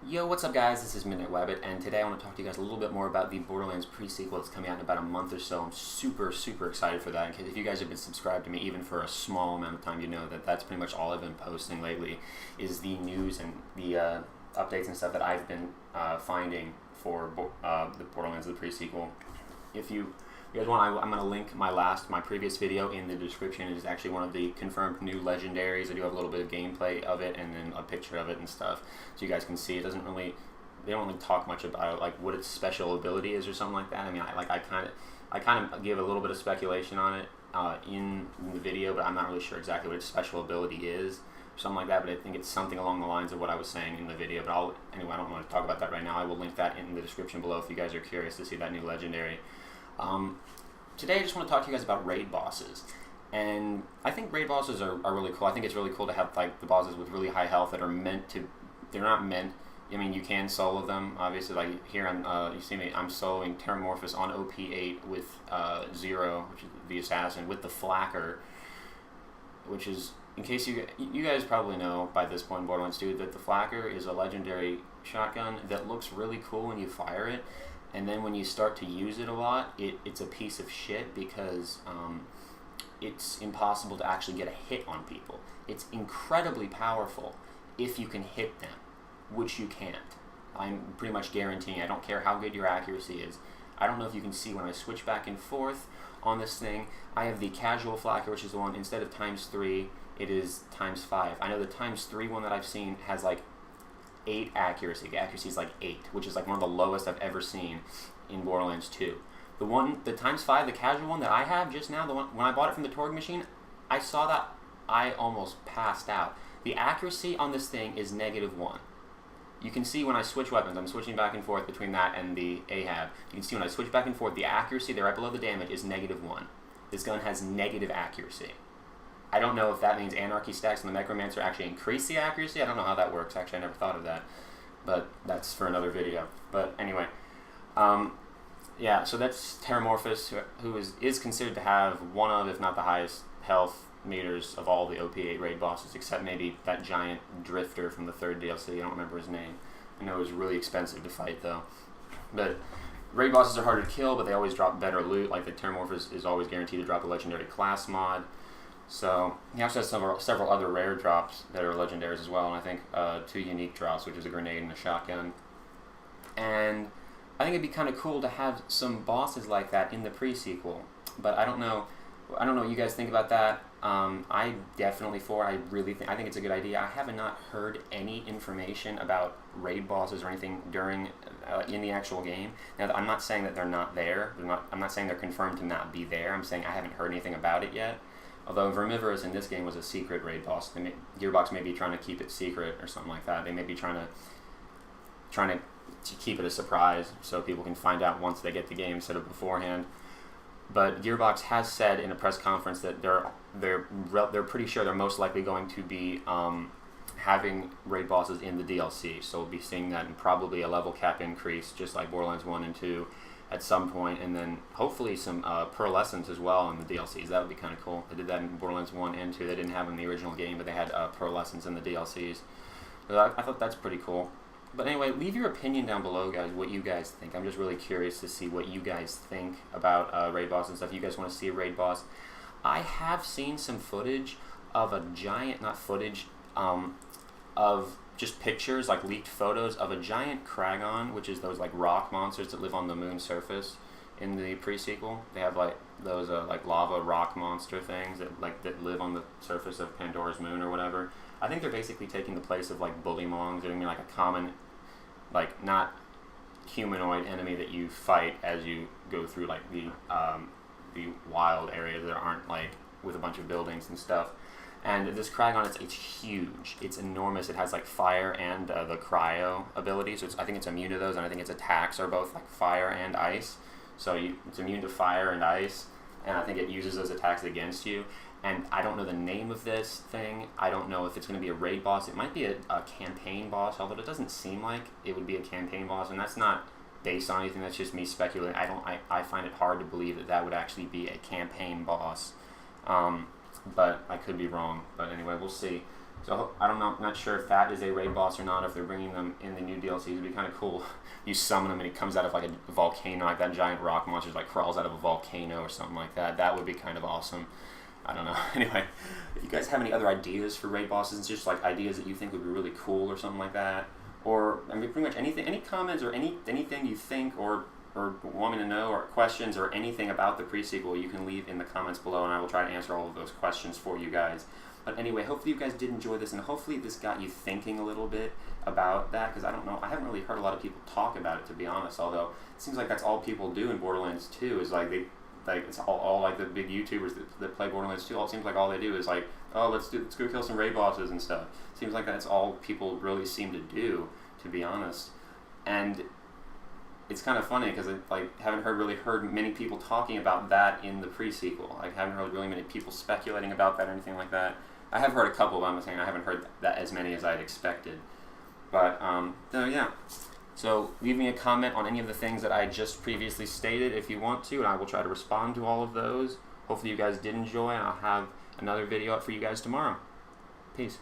Yo, what's up guys? This is Midnight Wabbit, and today I want to talk to you guys a little bit more about the Borderlands pre-sequel that's coming out in about a month or so. I'm super excited for that, because if you guys have been subscribed to me even for a small amount of time, you know that that's pretty much all I've been posting lately, is the news and the updates and stuff that I've been finding for the Borderlands, the pre-sequel. If you guys want, I'm going to link my previous video in the description. It is actually one of the confirmed new legendaries. I do have a little bit of gameplay of it and then a picture of it and stuff, so you guys can see. They don't really talk much about like what its special ability is or something like that. I mean, I kind of give a little bit of speculation on it in the video, but I'm not really sure exactly what its special ability is or something like that. But I think it's something along the lines of what I was saying in the video. But anyway, I don't want to talk about that right now. I will link that in the description below if you guys are curious to see that new legendary. Today I just want to talk to you guys about raid bosses, and I think raid bosses are really cool. I think it's really cool to have like the bosses with really high health that are they're not meant, I mean, you can solo them, obviously. Like here, you see me, I'm soloing Terramorphous on OP8 with Zero, which is the assassin, with the Flacker, which is, in case you guys probably know by this point in Borderlands 2, that the Flacker is a legendary shotgun that looks really cool when you fire it. And then when you start to use it a lot, it's a piece of shit because it's impossible to actually get a hit on people. It's incredibly powerful if you can hit them, which you can't. I'm pretty much guaranteeing. I don't care how good your accuracy is. I don't know if you can see when I switch back and forth on this thing. I have the casual flacker, which is the one, instead of ×3, it is ×5. I know the ×3 one that I've seen has like 8 accuracy. The accuracy is like 8, which is like one of the lowest I've ever seen in Borderlands 2. The ×5, the casual one that I have just now, the one when I bought it from the Torg machine, I saw that I almost passed out. The accuracy on this thing is -1. You can see when I switch weapons, I'm switching back and forth between that and the Ahab. You can see when I switch back and forth, the accuracy there right below the damage is -1. This gun has negative accuracy. I don't know if that means Anarchy stacks and the Necromancer actually increase the accuracy. I don't know how that works. Actually, I never thought of that. But that's for another video. But anyway, yeah, so that's Terramorphous, who is considered to have one of, if not the highest health meters of all the OP8 raid bosses, except maybe that giant drifter from the 3rd DLC. I don't remember his name. I know it was really expensive to fight, though. But raid bosses are harder to kill, but they always drop better loot. Like the Terramorphous is always guaranteed to drop a legendary class mod. So he also has several other rare drops that are legendaries as well, and I think 2 unique drops, which is a grenade and a shotgun. And I think it'd be kind of cool to have some bosses like that in the pre-sequel, but I don't know what you guys think about that. I definitely I think it's a good idea. I have not heard any information about raid bosses or anything during in the actual game. Now, I'm not saying that they're not there. I'm not saying they're confirmed to not be there. I'm saying I haven't heard anything about it yet. Although Vermivorous in this game was a secret raid boss. Gearbox may be trying to keep it secret or something like that. They may be trying to keep it a surprise so people can find out once they get the game instead of beforehand. But Gearbox has said in a press conference that they're pretty sure they're most likely going to be having raid bosses in the DLC. So we'll be seeing that, and probably a level cap increase, just like Borderlands 1 and 2. At some point, and then hopefully some pearlescence as well in the DLCs. That would be kind of cool. They did that in Borderlands 1 and 2. They didn't have them in the original game, but they had pearlescence in the DLCs. So I thought that's pretty cool. But anyway, leave your opinion down below, guys, what you guys think. I'm just really curious to see what you guys think about raid boss and stuff. You guys want to see a raid boss? I have seen some footage of a giant, not footage, of just pictures, like leaked photos of a giant Kragon, which is those like rock monsters that live on the moon surface in the pre-sequel. They have like those like lava rock monster things that live on the surface of Pandora's moon or whatever. I think they're basically taking the place of like bullymongs. They're gonna be like a common, like not humanoid enemy that you fight as you go through like the wild areas that aren't like with a bunch of buildings and stuff. And this Kragon, it's huge. It's enormous. It has like fire and the cryo ability. So I think it's immune to those, and I think its attacks are both like fire and ice. So it's immune to fire and ice, and I think it uses those attacks against you. And I don't know the name of this thing. I don't know if it's going to be a raid boss. It might be a campaign boss, although it doesn't seem like it would be a campaign boss, and that's not based on anything. That's just me speculating. I find it hard to believe that would actually be a campaign boss. But I could be wrong. But anyway, we'll see. So I don't know, I'm not sure if that is a raid boss or not, if they're bringing them in the new DLCs. It'd be kind of cool. You summon him and he comes out of like a volcano, like that giant rock monster like crawls out of a volcano or something like that. That would be kind of awesome. I don't know. Anyway, if you guys have any other ideas for raid bosses, it's just like ideas that you think would be really cool or something like that, or I mean pretty much anything, any comments or anything you think or want me to know, or questions or anything about the pre-sequel, you can leave in the comments below and I will try to answer all of those questions for you guys. But anyway, hopefully you guys did enjoy this, and hopefully this got you thinking a little bit about that, because I don't know, I haven't really heard a lot of people talk about it, to be honest, although it seems like that's all people do in Borderlands 2, is like it's all like the big YouTubers that play Borderlands 2, it seems like all they do is like, oh, let's go kill some raid bosses and stuff. Seems like that's all people really seem to do, to be honest. And it's kind of funny because I haven't heard many people talking about that in the pre-sequel. I haven't heard really many people speculating about that or anything like that. I have heard a couple, but I'm saying I haven't heard that as many as I'd expected. But, so yeah. So leave me a comment on any of the things that I just previously stated if you want to, and I will try to respond to all of those. Hopefully you guys did enjoy, and I'll have another video up for you guys tomorrow. Peace.